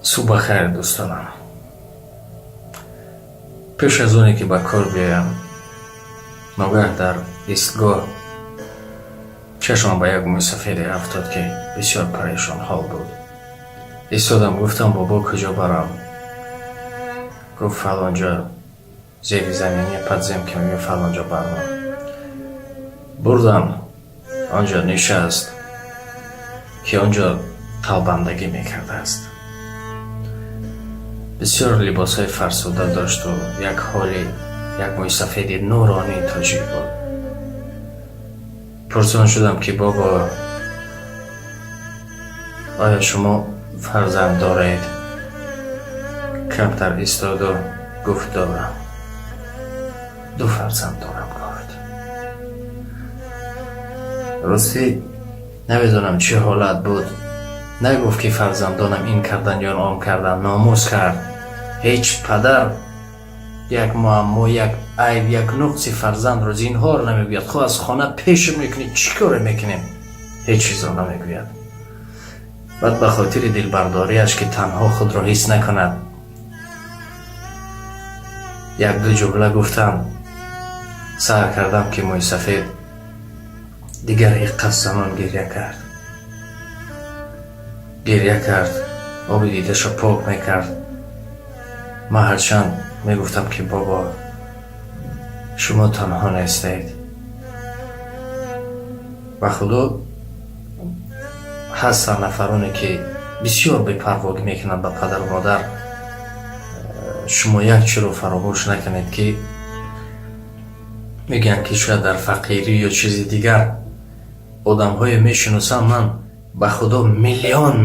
صبح خیر دوستانم. پیش از اونی که به کار بیایم ناگاه در ایستگاه چشمم به یک موی سفیدی افتاد که بسیار پریشان حال بود. ایستادم، گفتم بابا کجا برم؟ گفت فلانجا زیر زمینی پدزم که میگه فلانجا برم. بردم آنجا نشست که آنجا تالبندگی میکرده است. بسیار لباس های فرسوده داشت و یک حالی یک موی سفید نورانی تاجیک بود. پرسان شدم که بابا آیا شما فرزند دارید؟ کمتر ایستاد و گفت دارم، 2 فرزند دارم. گفت راستی نمیدونم چه حالت بود، نگفت که فرزندانم این کردن یا آن کردن، ناموس کرد. هیچ پدر یک معما، یک عیب، یک نقص فرزند رو زینهار نمیگوید. خب از خانه پیش میکنی چی کار میکنیم؟ هیچ چیز رو نمیگوید. بعد به خاطر دلبرداریش که تنها خود را حس نکند 1-2 جمله گفتم. سعی کردم که موی سفید دیگر یک زمان گریه کرد، آب دیدش را پاک میکرد. من هرچند میگفتم که بابا شما تنها نیستید و خدا هستن نفرانی که بسیار بی‌پرواگی میکنند به پدر و مادر. شما یک چیز رو فراموش نکنید که میگن که شاید در فقیری یا چیزی دیگر آدم های میشناسم، من به خدا میلیون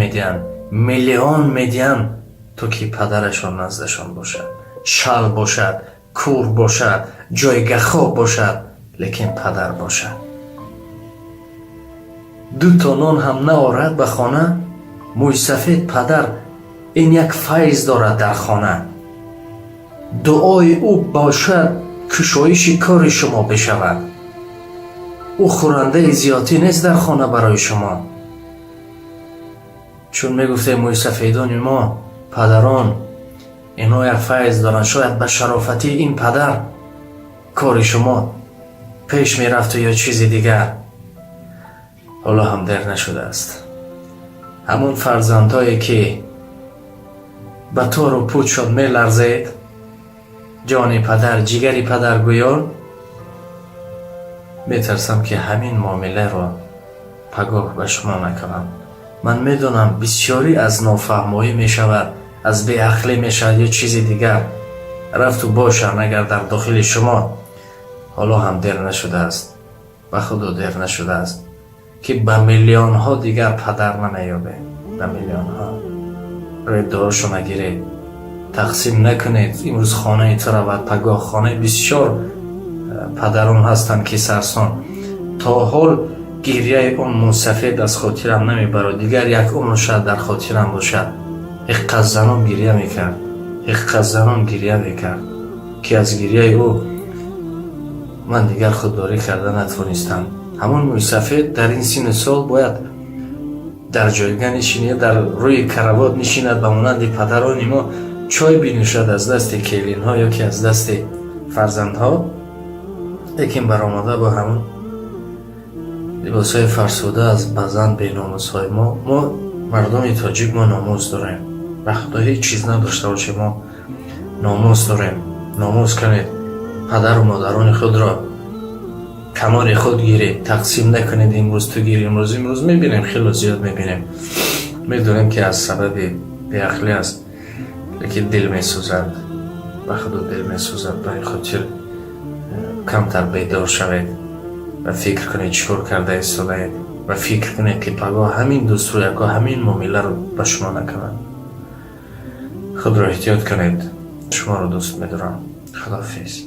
میدین تو که پدرشان نزدشان باشد، شل باشد، کور باشد، جایگاه خواب باشد، لیکن پدر باشد. 2 تا نان هم نآورد به خانه، موی سفید پدر این یک فیض دارد در خانه. دعای او باشد کشایش کار شما بشود. او خورنده زیادی نیست در خانه برای شما. چون میگفته موی سفیدان ما پدران اینا یک فیض دارن، شاید به شرافتی این پدر کار شما پیش میرفت یا چیزی دیگر. حالا هم دیر نشده است. همون فرزندهایی که به طور و پود شد میلرزید، جان پدر، جگری پدر گویان، میترسم که همین معامله را پگاه به شما نکنم. من میدونم بسیاری از نافهمایی میشود، از بی عقلی میشود یا چیزی دیگر رفت و باشن اگر در داخل شما. حالا هم دیر نشده است، به خدا دیر نشده است که به میلیون ها دیگر پدر نمیابه. به میلیون ها ردارشو نگیرید، تقسیم نکنید. امروز خانه تو را و پگاه خانه بسیار پدران هستند که سرسان. تا حال گریه اون موسفید از خاطرم نمیبرد، دیگر یک عمر شاید در خاطرم باشد. یک زنان گریه میکرد که از گریه او من دیگر خودداری کرده نتوانستم. همون موی سفید در این سن سال باید در جایگاه نشینه، در روی کروات نشیند، به مانند پدران ما چای بنوشد از دست کلین ها یا که از دست فرزند ها. لیکن برآمده با همون لباس های فرسوده از بدن به ناموس های ما مردم تاجیک ما ناموس داریم. و خدا هیچ چیز نداشته باشه ما ناموس داریم. ناموس کنید، پدر و مادران خود را کمار خود گیرید، تقسیم نکنید. امروز تو گیری، امروز میبینیم، خیلی زیاد میبینیم. میدونیم که از سبب بیعقلی است، لیکن دل میسوزد و خدا دل میسوزد. برای خاطر کمتر بیدار شوید و فکر کنید چیکار کرده ایستادید و فکر کنید که پگاه همین دوست رو یکا همین معامله رو به شما نکنند. خود را احتیاط کنید. شما رو دوست می‌دارم. خداحافظ.